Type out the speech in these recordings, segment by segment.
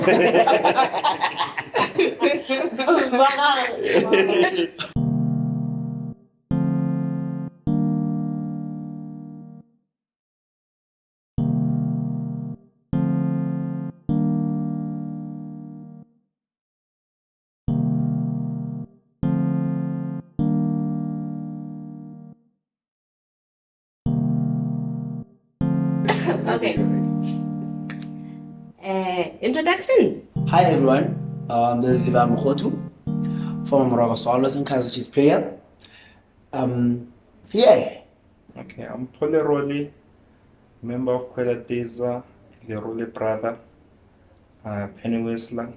Okay. Introduction. Hi everyone, this is Liva Mkhotu from rawest and Kaiser Chiefs player. Yeah. Okay, I'm Poleroli, member of Kwela Teza, the Role brother, Penny Whistler.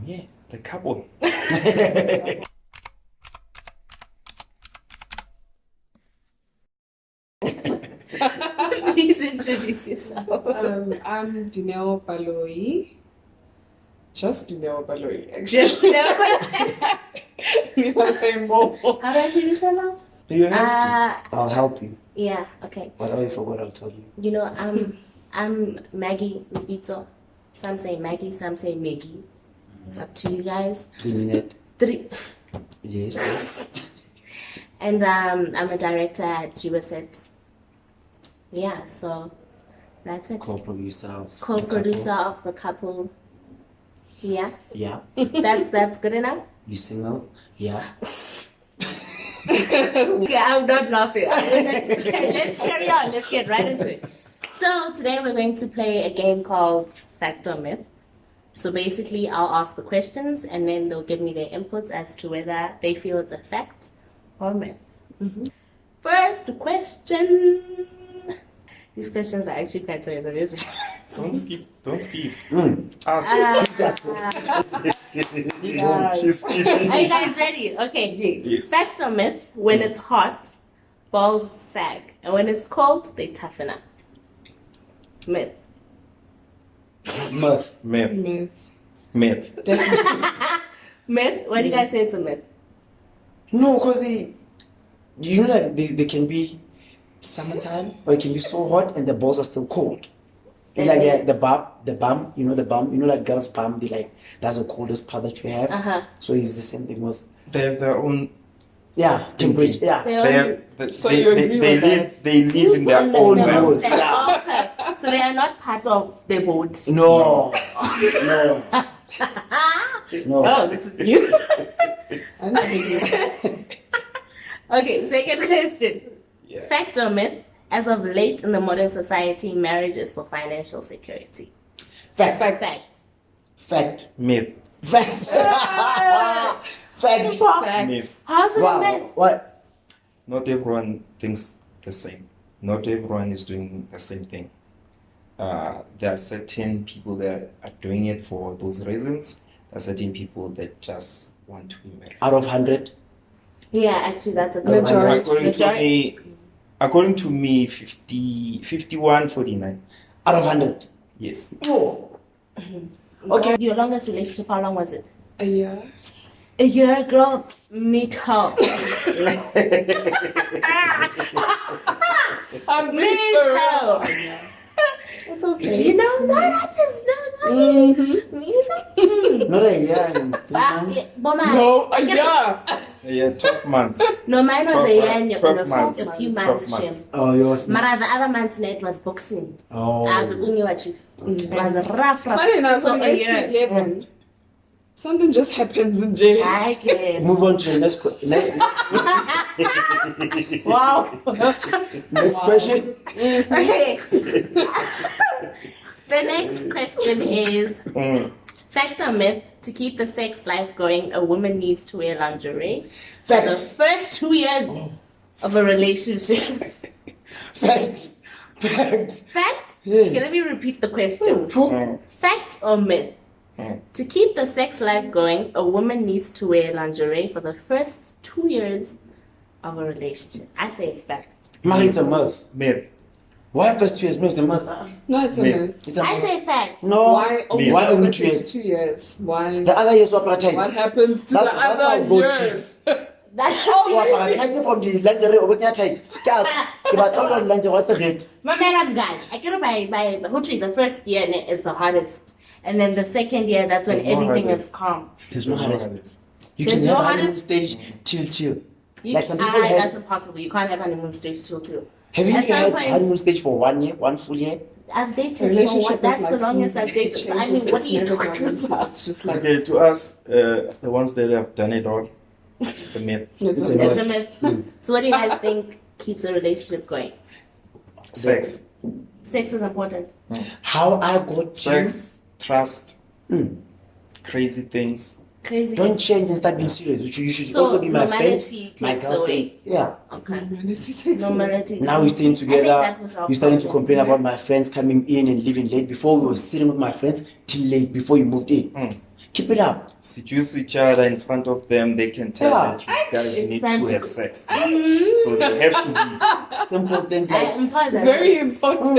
Yeah, the couple. Please introduce yourself. I'm Dineo Baloi. Just Dineo Baloi, actually. Just never. You must say more. How do I introduce myself? You have I'll help you. Yeah. Okay. Whatever you forgot, I'll tell you. You know, I'm Maggie Lupito. Some say Maggie, some say Maggie. It's up to you guys. 3 minutes. 3. Yes. And I'm a director at Rawest. Yeah, so that's it. Co-producer of Co-producer the couple. of the couple. Yeah, Yeah. that's good enough. You single? Yeah. Okay, I'm not laughing. Okay, let's carry on. Let's get right into it. So today we're going to play a game called Fact or Myth. So basically, I'll ask the questions and then they'll give me their inputs as to whether they feel it's a fact or myth. First question. These questions are actually quite serious. Don't skip. Uh, Ask. Yes. She's skipping. Are you guys ready? Okay. Yes. Fact or myth? When it's hot, balls sag, and when it's cold, they toughen up. Myth. Myth. Myth. Myth. Myth. Definitely. Myth? Why do you guys say it's a myth? No, because they can be summertime or it can be so hot and the balls are still cold. It's like the bum, like girls' bum, that's the coldest part that you have. So it's the same thing with They have their own. temperature. Yeah. They have. So you agree with that? They live in their On own the world. boat. Okay. So they are not part of the boat. No. No. Oh, this is new. I don't think Okay, second question. Yeah. Fact or myth? As of late in the modern society, marriage is for financial security. Fact. Fact. Fact. Myth. Fact. Fact. Fact. Myth. How's it a Wow. myth? What? Not everyone thinks the same. Not everyone is doing the same thing. There are certain people that are doing it for those reasons. There are certain people that just want to be married. Out of 100? Yeah, actually, that's a good Majority. According to me, 51, 49. Out of 100? Yes. Oh. Okay. Your longest relationship, how long was it? a year. A year, girl. Me too. I'm Me too. It's okay. You know, no, that is not. You know. Not a year and 3 months? No, a year. Yeah, 12 months. No, mine was a year and 12 months. a few 12 months. months. Oh, yours? Mara, the other month's net was boxing. Oh. It was rough. Funny enough, So when a I year. see 11, something just happens in jail. I can. Move on to the next question. Wow. Next question. Okay. The next question is fact or myth? To keep the sex life going, a woman needs to wear lingerie for the Fact. first 2 years of a relationship. Fact. Fact. Fact? Yes. Okay, let me repeat the question. Who? Fact or myth? To keep the sex life going, a woman needs to wear lingerie for the first 2 years of a relationship. I say fact. Mine, it's a myth. Myth. Why first 2 years? No, it's a myth. No, it's a Myth. myth. It's a I myth. say fact. No. Why only, Why only the 2 years? first 2 years? Why? The other years were apartheid. What happens to That's the how other God years? That's You are apartheid from the lingerie over there tight. Girls, you are told on lingerie, what's the rate? My man, I'm guy. I get by who treat the first year is the hardest. And then the second year, that's when There's no everything hardest. is calm. There's no hardest. hardest. You There's can no have honeymoon hardest? stage chill. You, Like some people had- that's impossible. You can't have honeymoon stage till two. Have you At ever some had point- honeymoon stage for 1 year, 1 full year? I've dated A for relationship what? That's is like the longest I've seasons. dated. So I mean, what are you It's never talking gonna about? It's just like Okay, to us, the ones that have done it all, it's a myth. it's It's a a It's myth. a myth. So what do you guys think keeps a relationship going? Sex. Sex is important. How I got Sex, trust, Mm. crazy things. Crazy. Don't change and start being serious. You should So, also be my friend, normality my takes girlfriend. away. Yeah. Okay. Normality takes Normality. Now we're staying I think together. that was our You're starting to problem. complain about my friends coming in and leaving late. Before we were sitting with my friends till late before you moved in. Mm. Keep it up. Seduce each other in front of them, they can tell Yeah. that you guys It's need time to to- have sex. So they have to leave. Simple things like, I'm positive. Very important.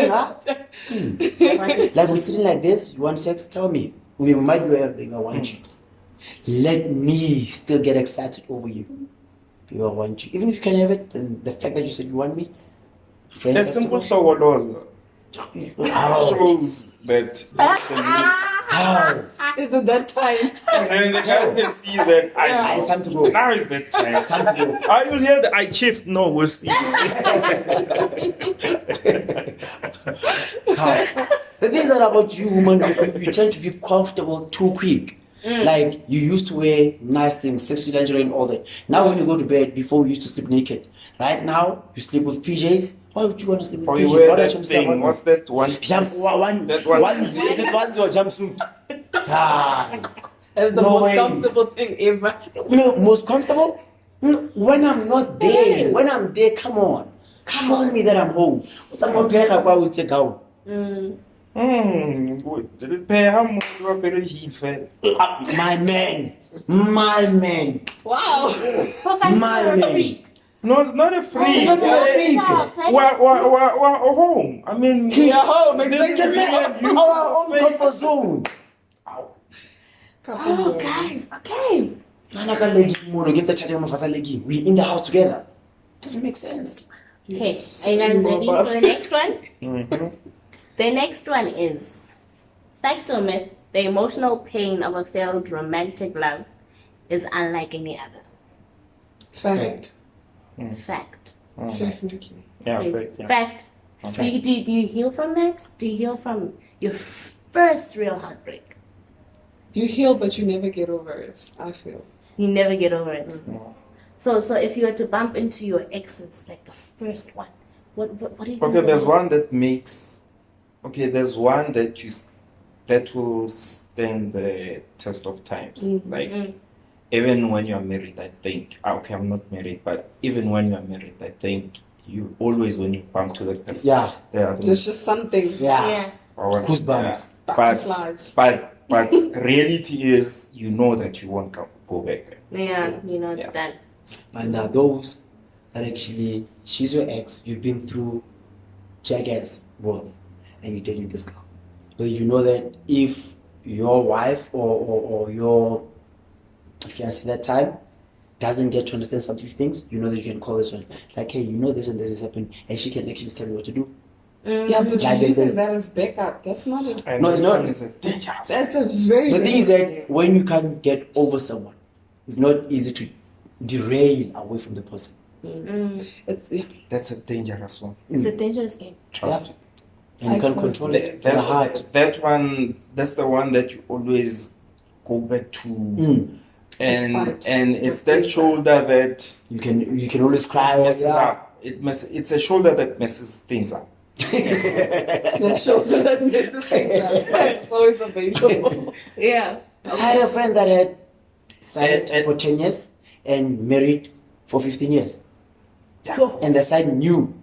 like we're sitting like this. You want sex? Tell me. We might do everything. I want you. Let me still get excited over you. People want you. Even if you can have it, then the fact that you said you want me, friends. A have to simple go. showoloza How? shows that this can How? Isn't that time? and then the guys can see that Ah, it's time to go. now is the time. It's time to go. I will hear the I chief. No, we'll see. How? The things that about you, woman, you tend to be comfortable too quick. Like you used to wear nice things, sexy lingerie and all that. Now when you go to bed, before we used to sleep naked. Right now, you sleep with PJs. Why would you want to sleep with Or PJs? you wear Why that don't you sleep thing. with- What's that one piece? Jump one, That one. onesie. Is it onesie or jumpsuit? Ah, That's the No most ways. comfortable thing ever. no, most comfortable? No, when I'm not there, when I'm there, come on. Show me that I'm home. What's about Pega? Why we take out? Did it pay how much you are very heat fed? My man. My man. Wow. My man. No, it's not a free. Oh, not a freak. We're home. I mean, You're home. this It's is a man. Our own comfort zone. Oh, Guys, okay. Nana legi mono get the charge mafasa legi. We in the house together. Doesn't make sense. Okay, are you guys ready for the next one? The next one is fact or myth. The emotional pain of a failed romantic love is unlike any other. Fact. Fact. Definitely. Yeah, Please. fact, yeah. Fact. Do you heal from that? Do you heal from your first real heartbreak? You heal, but you never get over it. I feel. You never get over it. So if you were to bump into your exes, like the first one, what do you think? Okay, there's one that makes. Okay, there's one that will stand the test of times. Like even when you're married, I think. Okay, I'm not married, but even when you're married, I think you always when you bump to that person. Yeah. There's just something. Yeah. Yeah. Goosebumps. Butterflies. But reality is, you know that you won't go back there. Yeah, you know it's done. And there are those that actually, she's your ex, you've been through jackass both, and you're dating this girl. But you know that if your wife or your fiancé that time doesn't get to understand some things, you know that you can call this one. Like, hey, you know this and this has happened, and she can actually tell you what to do. Yeah, but Like you're using there's- that as backup. That's not a. And No, it's that not. one is a dangerous. That's a very. The thing is dangerous that when you can't get over someone, it's not easy to derail away from the person. It's, yeah. That's a dangerous one. It's a dangerous game. Trust Yeah. me. And you I can't feel control That, it. The heart. that one, that's the one that you always go back to, Despite and it's what that they've shoulder that You can always cry. messes yeah. up. It's a shoulder that messes things up. Let's show that it's always available. Yeah. I had a friend that had signed And- for 10 years and married for 15 years. Yes. And the side knew.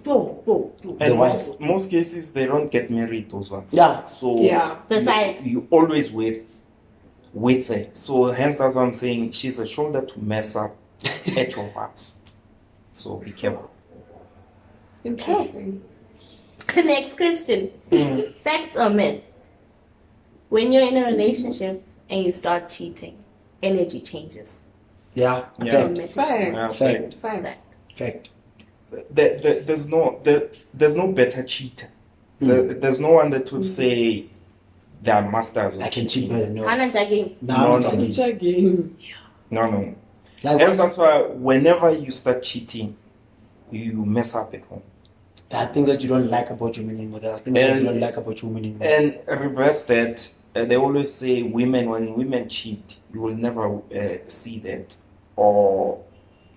The And wife. most cases they don't get married, those ones. Yeah. So Yeah. Besides. you always with her. So hence that's why I'm saying she's a shoulder to mess up at your house. So be careful. Interesting. Next question. Fact or myth? When you're in a relationship and you start cheating, energy changes. Yeah. Yeah. Fact. Myth. Fact. Yeah, Fact. Fact. Fact. There's no better cheater. There's no one that would say they are masters of I can cheat cheating. better. No. Hana jogging. No. No. Jogging. No. Like And that's why whenever you start cheating, you mess up at home. there are things that you don't like about your women. There are things that you don't like about your women. And reverse that, they always say when women cheat, you will never see that, or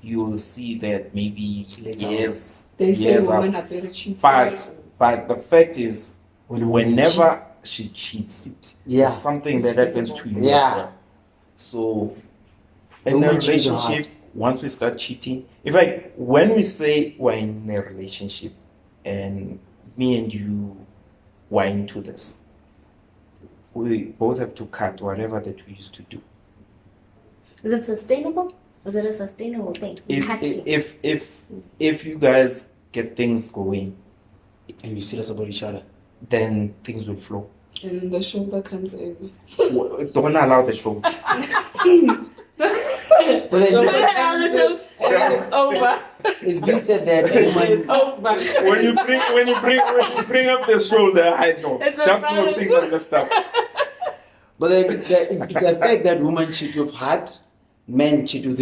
you will see that maybe Later years. They say years women after. are better cheaters. But the fact is, When a woman whenever she cheats, Yeah. it's something It's that happens visible. to you. Yeah. as well. So The in a woman cheats on relationship, once we start cheating, in fact, when we say we're in a relationship and me and you were into this, we both have to cut whatever that we used to do. Is it sustainable? Is it a sustainable thing? If you guys get things going, and you serious about each other. then things will flow. And then the shoulder comes in. Don't allow the show. But then And it's over. it's been said that a It's woman, over. when you bring up the shoulder, I know. It's a Just know problem. things are messed up. but then it's a fact that women cheat with heart, men cheat with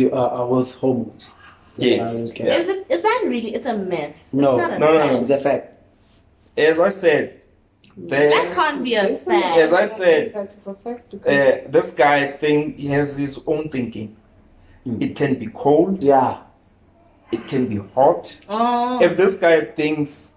hormones. Yes. Yeah. Is that really? It's a myth. No. It's not a No. fact. It's a fact. As I said, That can't be a Based on fact. As I said, That's a fact. Because this guy he has his own thinking. It can be cold, Yeah. it can be hot. Oh, If this guy thinks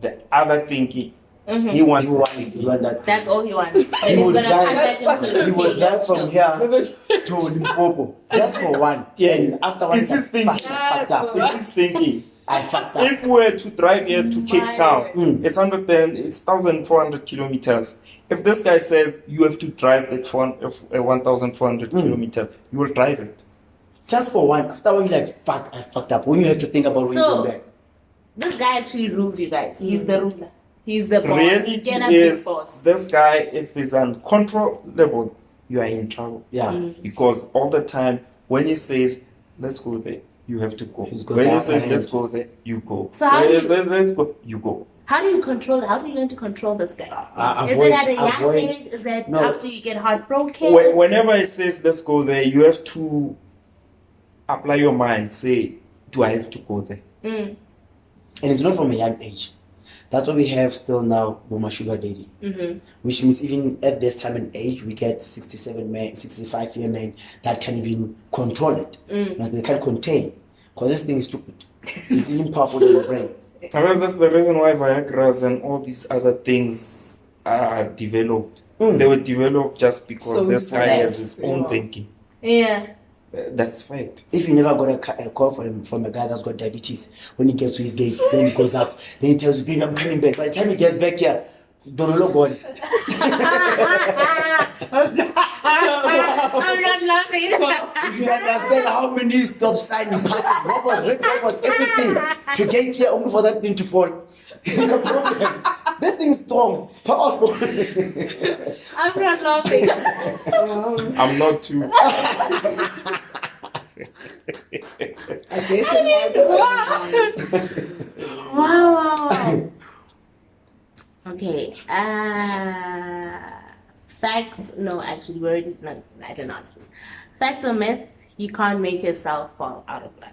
the other thinking, he wants He want that. that's all he wants. And he's would gonna drive- come back That's into He will drive from here Because- to Limpopo just for one. Yeah. And after one, It's his thinking. I fucked up. Yes. It's his thinking. I fucked up. If we were to drive here to Cape Town, it's 1,400 kilometers. If this guy says you have to drive that 1,400 kilometers, you will drive it. Just for one. After one, you're like, fuck, I fucked up. When you have to think about when you So- go back. This guy actually rules you guys. He's the ruler. He's the boss. Reality Get a big is, boss. this guy, if he's uncontrollable, you are in trouble. Yeah. Because all the time, when he says, let's go there, you have to go. He's got When he that says, hand. let's go there, you go. So how when do he you- says, let's go, you go. How do you control? How do you learn to control this guy? Is Avoid, it at a young avoid. age? Is it No. after you get heartbroken? Whenever he says, let's go there, you have to apply your mind. Say, do I have to go there? Mm. And it's not from a young age. That's what we have still now, Boma Sugar Daddy. Mm-hmm. Which means even at this time and age, we get 65-year men that can even control it. Mm. They can't contain. Because this thing is stupid. It's even powerful than your brain. I mean, that's the reason why Viagra's and all these other things are developed. They were developed just because So this guy has that's- his own yeah. thinking. Yeah. That's fact. If you never got a call from a guy that's got diabetes, when he gets to his gate, then he goes up, then he tells you, baby, I'm coming back. By the time he gets back here, don't look gone. I'm not laughing. If you understand how many stop sign he passes, robots, everything, to get here only for that thing to fall. It's a problem. This thing is strong, it's powerful. I'm not laughing. I'm not too. I guess it has Wow. Okay. Fact. No, actually, we already. No, I didn't ask this. Fact or myth? You can't make yourself fall out of love.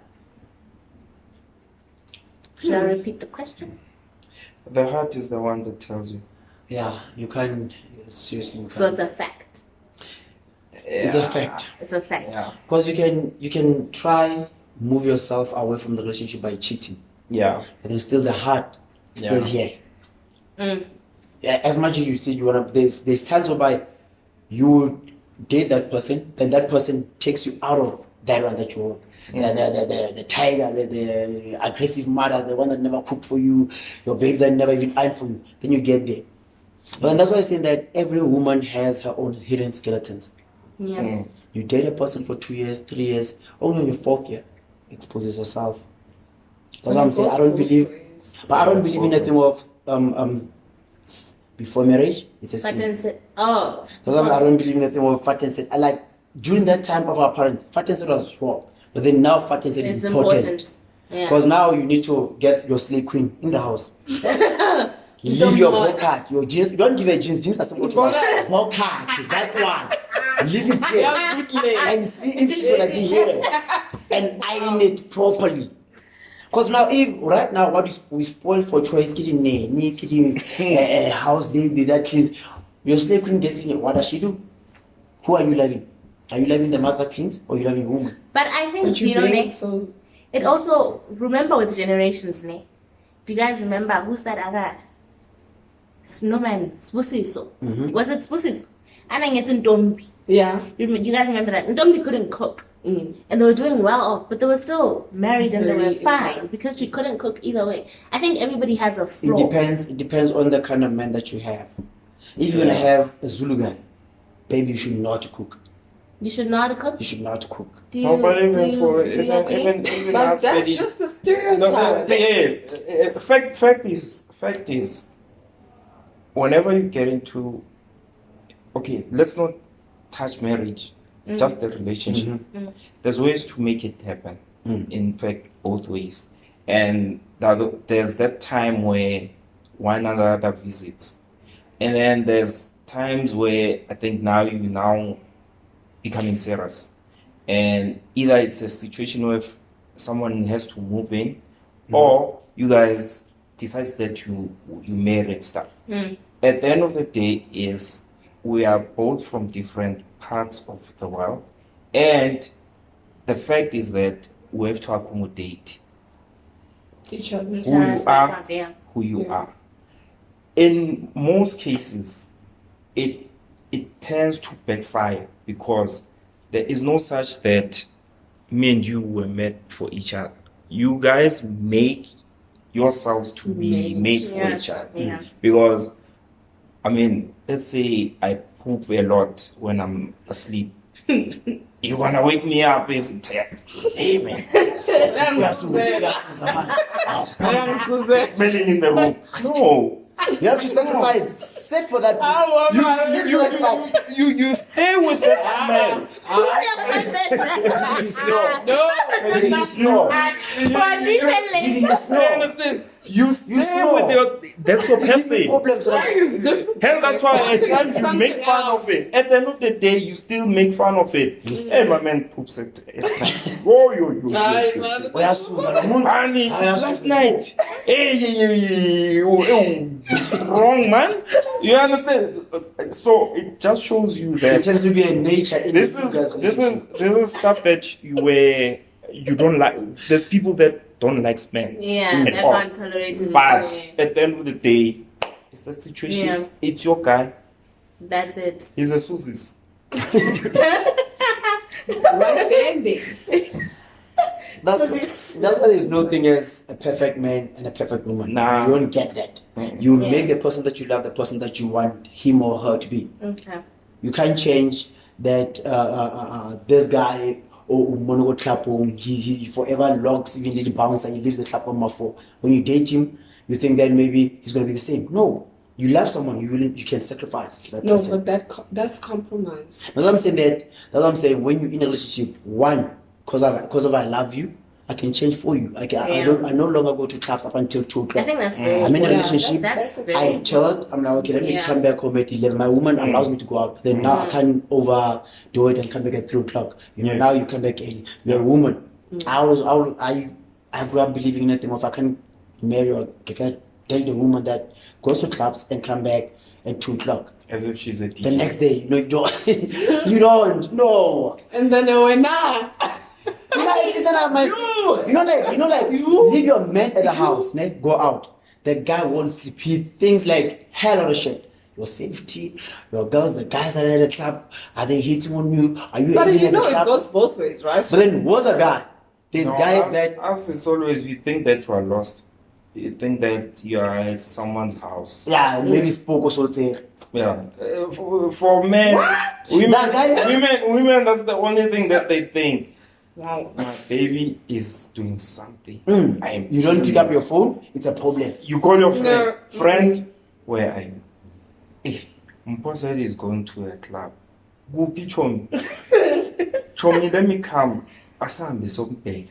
Should I repeat the question? The heart is the one that tells you. Yeah, you can't, seriously. You So can't. it's a fact. It's a fact. It's a fact. Yeah. Because you can try move yourself away from the relationship by cheating, Yeah. but then still the heart is still Yeah. here. Mm. Yeah, as much as you say you wanna, there's times whereby you would date that person, then that person takes you out of that one that you're. The tiger, the aggressive mother, the one that never cooked for you, your babe that never even ironed for you. Then you get there. But that's why I'm saying that every woman has her own hidden skeletons. Yeah. You date a person for 2 years, 3 years, only on your 4th year, exposes yourself. That's what I'm saying. I don't believe, but I don't believe in anything of before marriage. It's a But sin. then say, oh. That's why I don't believe in anything of fat and said. I like during that time of our parents, fat and said was wrong, but then now fat and said It's is important. important. Yeah. Because now you need to get your slave queen in the house. Leave your ball card, your jeans. Don't give her jeans. Jeans are simple to buy. Ball card, that one. Leave it here and see if it's gonna be here and iron it properly. Because now, if right now what we spoil for choice, kitchen house they that cleans. Your slave queen gets in. What does she do? Who are you loving? Are you loving the mother cleans or are you loving woman? But I think But you you know, bring Nick, it so it also remember with generations, Nick. Do you guys remember who's that other? No man, Spusiso. Was it Spusiso? And then it's in Ntombi. yeah. You guys remember that? Ntombi couldn't cook. And they were doing well off, but they were still married and they were Very fine because she couldn't cook either way. I think everybody has a flaw. It depends on the kind of man that you have. If you're gonna have a Zulu guy, baby, you should know how to cook. You should know how to cook. You should know how to cook. Do you, No, but do even you- for do you even agree? even But us that's ladies- just a no, stereotype. yes. Fact is, whenever you get into, okay, let's not touch marriage, just the relationship. There's ways to make it happen. In fact, both ways. And there's that time where one another visits, and then there's times where I think now you now becoming serious, and either it's a situation where someone has to move in, or you guys decide that you marry and stuff. At the end of the day, is we are both from different parts of the world, and the fact is that we have to accommodate Each other. who you are, Yeah. who you Yeah. are. In most cases, it tends to backfire because there is no such that me and you were made for each other. You guys make yourselves to be made for each other. Yeah. Because, I mean, let's say I poop a lot when I'm asleep. You're gonna wake me up every time. Hey man, smelling in the room. No. You have to sacrifice. Set for that. You stay with that smell. You snore. No. You snore. You understand? You stay snore. with your. That's your person. Problems. Is different. Hence, that's why at times you make fun of it. At the end of the day, you still make fun of it. Hey, my man poops at night. Oh, yo. Where's Susan? Honey, last night. Hey, wrong, man. You understand? So it just shows you It that tends to be a nature. In this you guys' relationship. is stuff that you don't like. There's people that don't like smell. Yeah, they At all. can't tolerate it. But at the end of the day, it's the situation. Yeah. It's your guy. That's it. He's a Susie's. Right there and there. That's why there's no thing as a perfect man and a perfect woman. Nah. You don't get that. You make the person that you love the person that you want him or her to be. Okay. You can't change that this guy or mono clap he forever logs even little bouncer, he leaves the clap on for. When you date him, you think that maybe he's gonna be the same. No. You love someone, you can sacrifice for that No, person. but that's compromise. That's what I'm saying. That's what I'm saying. When you're in a relationship, one, because of I love you, I can change for you. I no longer go to clubs up until 2 o'clock. I think that's very I'm in a important. relationship. That's very I important. chill. I'm like, okay, let me come back home at 11. My woman allows me to go out. But then now I can't overdo it and come back at 3 o'clock. You know, now you come back early. You're a woman. I grew up believing in a thing of I can't marry or I can't date a woman that goes to clubs and come back at 2 o'clock. As if she's a DJ. The next day, you don't. You don't. No. And then they went, nah. Leave your man at the house, ne? Go out. The guy won't sleep. He thinks like hell of a shit. Your safety, your girls, the guys that are at the club, are they hitting on you? Are you But even you at the know it club? goes both ways, right? But then what the guy? There's guys that us it's always we think that you are lost. You think that you are at someone's house. maybe spoke or something. Yeah. For men, women, That guy- women. That's the only thing that they think. Wow. My baby is doing something. You don't pick up your phone, it's a problem. You call your friend. No. Friend, where are you? Hey, Mposed is going to a club. Go Chomi. Chomi, let me come. Asambe sombeka.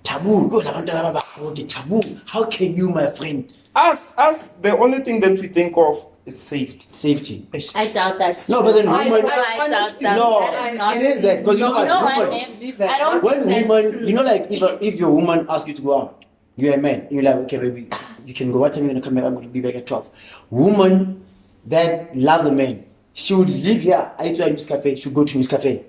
Taboo. Oh, la bantwana baba. Okay, taboo. How can you, my friend? Us, the only thing that we think of is safety. Safety. I doubt that's No, true. but then I women. I doubt honestly, that. No, That is not it is that because you know what? No, I women- never. believe that. I don't when think that's women, true. you know, like Because- if your woman asks you to go out, you're a man, you're like, okay, baby, you can go. What time are you gonna come back? I'm gonna be back at 12. Woman that loves a man, she would leave here. I to a news cafe. She would go to news cafe,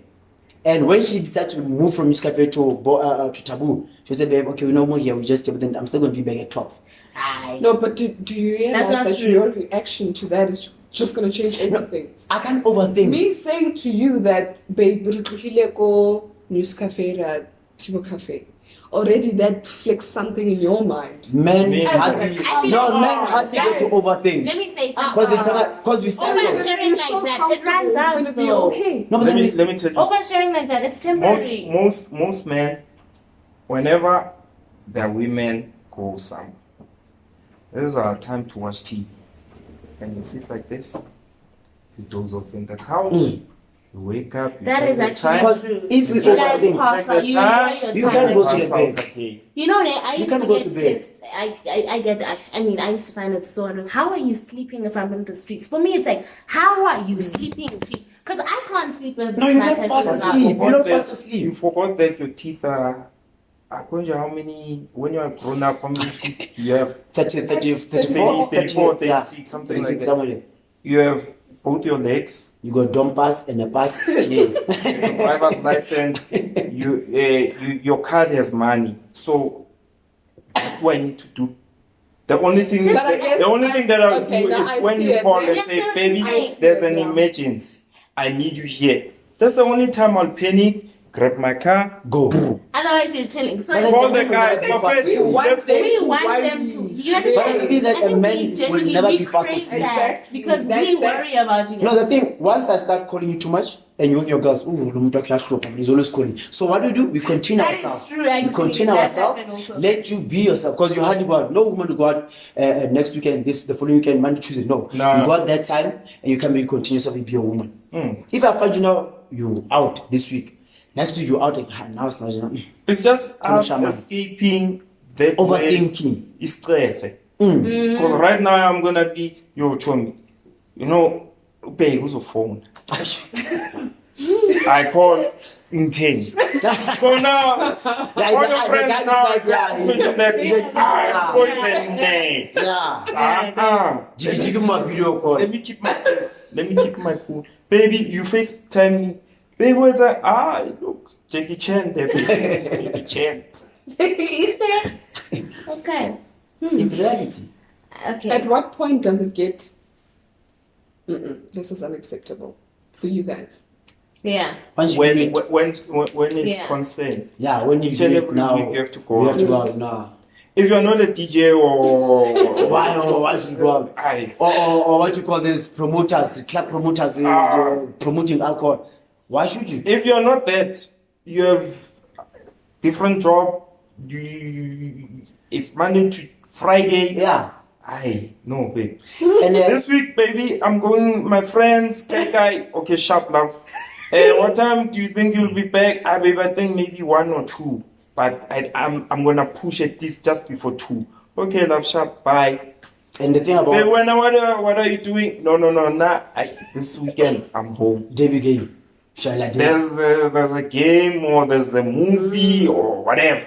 and when she decides to move from news cafe to taboo, she would say, babe, okay, we're no more here. We just stay, but then I'm still gonna be back at 12. Aye. No, but do you realize not that true. your reaction to that is just going to change everything? I can't overthink. Me saying to you that, babe, re tlohile ko news cafe ra Tibo cafe, already that flicks something in your mind. Men Men- hardly, I feel no, like- men hardly get to overthink. Let me say something. Because we Oh, settle. my sharing like that, it runs out, Gonna be though. okay. No, but then Let me tell you. Oversharing like that, it's temporary. Most men, whenever their women go somewhere, this is our time to watch TV. And you sit like this, you doze off in the couch, you wake up, you That check is the actually time, Because true. if we You guys overthink, pass check out, the you time, enjoy your you time. can't go to pass the out bed. again. You know, I used can't to go get to bed. pissed. I get. I mean, I used to find it so annoying. How are you sleeping if I'm in the streets? For me, it's like, how are you sleeping? Because I can't sleep if No, you're my not person fast is not asleep. open. You're not Forgot fast that- asleep. You forgot that your teeth are. Akonja, how many, when you are grown up, how many teeth you have? 30, 30, 34, 34, 36, something like that. somewhere there. You have both your legs, You got dump pass and a pass. yes, your driver's license, your card has money. So, what do I need to do? The only thing, Just- But I guess the only thing that I'll okay, do now is I when see you it. call and Yes, say, sir. baby, I see there's it an now. emergency. I need you here. That's the only time I'll panic, grab my car, Go. Otherwise, you're chilling. So But then call the the guys, women are perfect. We want Let's them go. we to want worry. them to. You But understand? the thing is that I think a man we will genuinely never be we fast crave asleep. that Exactly. because That- we that- worry about you. No, the thing, once I start calling you too much, and you're with your girls, ooh, he's always calling. So what do? We contain That is ourselves. true, actually. We contain That ourselves. happened also. Let you be yourself. Because you hardly go out. No woman will go out next weekend, the following weekend, Monday, Tuesday. No. No. You go out that time, and you can be continuously be a woman. If I find you now, you out this week. Next week, you out. Now it's not. It's just Come on, us shaman. escaping that Overthinking. Is because right now I'm gonna be yo chomi. You know, pay who's a phone. I call Intend. So now all your friends now is like poison name. Yeah. Jiggy my video call. Let me keep my cool. Baby, you FaceTime me. Baby, what's that? Look, Jackie Chan there. Jackie Chan. Okay. It's reality. Okay. At what point does it get? This is unacceptable for you guys. Yeah. Once you do When it's Yeah. consent. yeah, when you Each do and it every now, week you have to go you have to out. go out now. If you're not a DJ or Why should you go out? Or what you call this promoters, the club promoters, promoting alcohol. Why should you? if you're not that, you have different job. It's Monday to Friday. Yeah. No, babe. And This week, baby, I'm going with my friends. Guy. Okay, sharp love. What time do you think you'll be back? Babe, I think maybe 1 or 2. But I'm gonna push at least just before 2. Okay, love, sharp. Bye. and the thing about Babe, what are you doing? No. Nah. This weekend I'm home. debut game, shall I do? There's a game or there's a movie or whatever.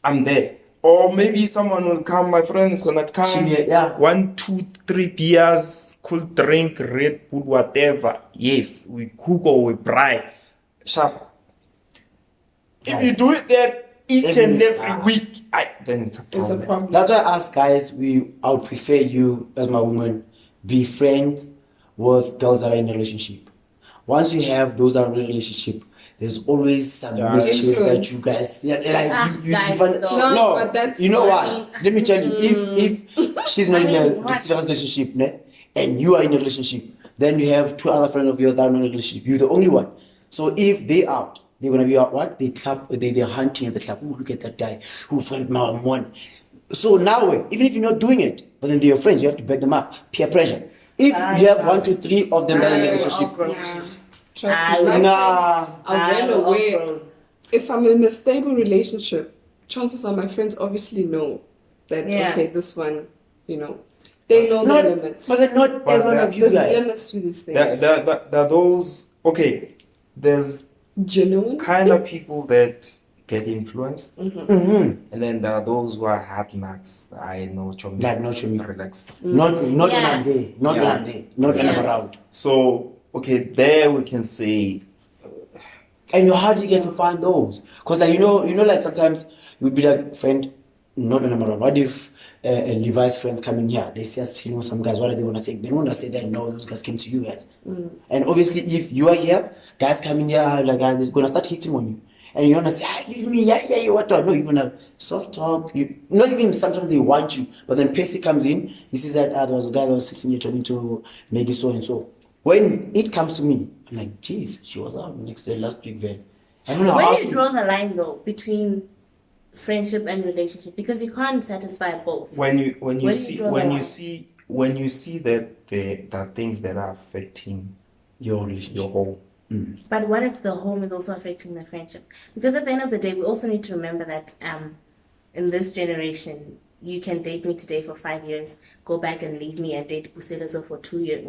I'm there. Or maybe someone will come. My friend is gonna come. Chile, yeah. 1, 2, 3 beers, cool drink, Red Bull, whatever. Yes, we cook or we fry. Sharp. If you do it that each and every week, then it's a It's problem. a problem. That's why I ask guys, I would prefer you as my woman be friends with girls that are in a relationship. Once you have those that are in a relationship, there's always some mischief that you guys guys, find, though. No, but that's you know fine. what? Let me tell you, if she's not in a what? serious relationship, ne, and you are in a relationship, then you have 2 other friends of yours that are in a relationship. You're the only one. So if they out, they're gonna be out what? They're hunting at the club. Oh, look at that guy who friend my one. So now even if you're not doing it, but then they're your friends, you have to back them up. Peer pressure. If you have 1, 2, 3 of them that are in a relationship, Trust me, my nah. friends are well aware. If I'm in a stable relationship chances are my friends obviously know that, Yeah. okay, this one, you know, they know Not, the limits. but then not But every one that- of you There's guys. limits to these things. There are those, okay, there's Genuine. kind of people that get influenced, Mm-hmm. and then there are those who are hard nuts. I know, Chomi. Like, no, Chomi. Relax. Not when Yeah. I'm there. Not when Yeah. I'm there. Not when I'm Yeah. around. So, okay, there we can say, And how do you get to find those? Because like like sometimes you'd be like, friend, not when I'm around. What if Levi's friends come in here? They see us chilling with some guys. What do they want to think? They don't want to say that no, those guys came to you guys. And obviously, if you are here, guys come in here like they're gonna start hitting on you, and you're gonna say, leave me, yeah, what? No, you're gonna soft talk. You not even sometimes they want you, but then Pacey comes in. He sees that there was a guy that was sitting here trying to make it so and so. When it comes to me, I'm like, geez, she was out next day last week, man. I'm gonna Where ask do you you. draw the line though between friendship and relationship? Because you can't satisfy both. when you Where do you see draw the when you line? see when you see that there are things that are affecting Your relationship. your whole. But what if the home is also affecting the friendship? Because at the end of the day, we also need to remember that in this generation, you can date me today for 5 years, go back and leave me and date Buselezo for 2 years,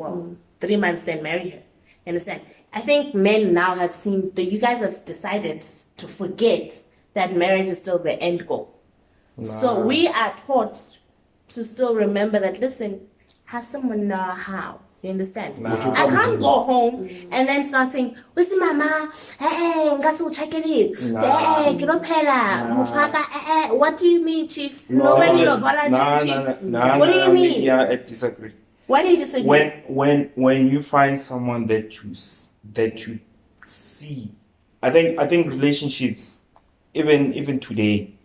3 months, then marry her. You understand? I think men now have seen that you guys have decided to forget that marriage is still the end goal. So we are taught to still remember that, listen, has someone know how? You understand? I can't go home and then start saying, where's mama? Ngasi uchakelile. Kilophela. Mutwaka. What do you mean, chief? Nobody know about chief. What do you mean? Yeah, I disagree. Why do you disagree? When you find someone that you see, I think relationships, even today.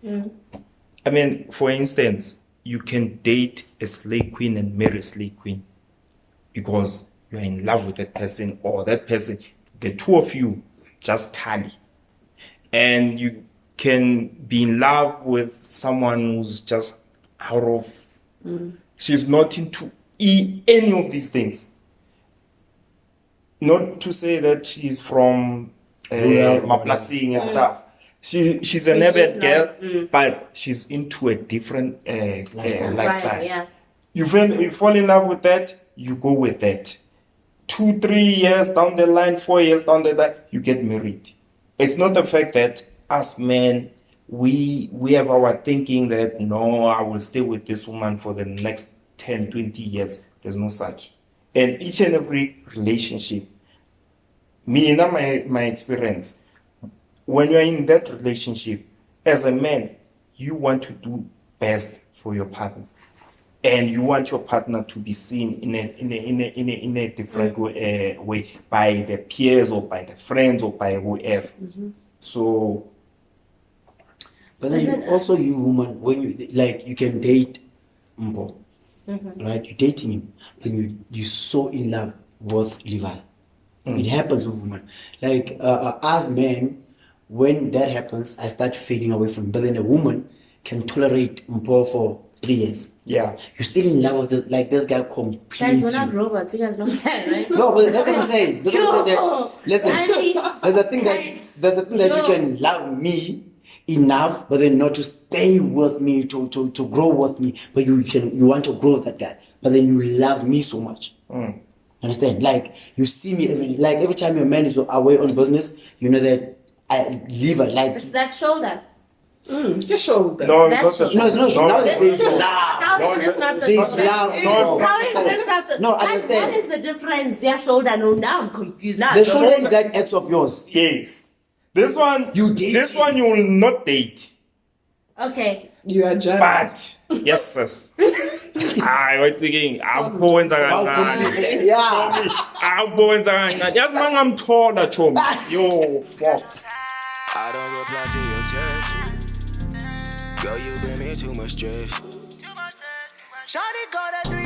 I mean, for instance, you can date a slave queen and marry a slave queen because you're in love with that person, or that person, the two of you just tally. And you can be in love with someone who's just out of, she's not into any of these things. Not to say that she's from Maplasing and stuff. She's an avid girl, but she's into a different lifestyle. Right, yeah. You fall in love with that, you go with that. 2-3 years down the line, 4 years down the line, you get married. It's not the fact that us men, we have our thinking that no, I will stay with this woman for the next 10, 20 years. There's no such. And each and every relationship, me in my experience, when you're in that relationship, as a man, you want to do best for your partner, and you want your partner to be seen in a different way by the peers or by the friends or by whoever. So, But then also you woman, when you can date Mbo, right? You're dating him, then you're so in love with Levi. It happens with women. Like as men, when that happens, I start fading away from him. But then a woman can tolerate Mbo for 3 years. yeah. You're still in love with this guy completely. Guys, we're not robots. You guys know that, right? No, but that's what I'm saying. That's what I'm saying. Sure. Listen, I mean, there's a thing that you Sure. can love me enough, but then not to stay with me, to grow with me. But you want to grow with that guy, but then you love me so much. Understand? Like you see me every time your man is away on business, you know that I leave her like. It's that shoulder. Your shoulder. No, That's it's not the No, it's not. Now it's This- there's love. How No, is this not the There's shoulder? love. No, How is this not the? No, What understand. is the difference? Their shoulder. No, now I'm confused. Now The shoulder is that ex of yours. Yes. This one, You date this him. one you will not date. Okay. You are just. But yes, sis. What's again? I'm going to Yeah. I'm going to Yes, man, I'm taller, chum. Yo, fuck. I don't reply to your text. Girl, you bring me too much stress. Shawty called at 3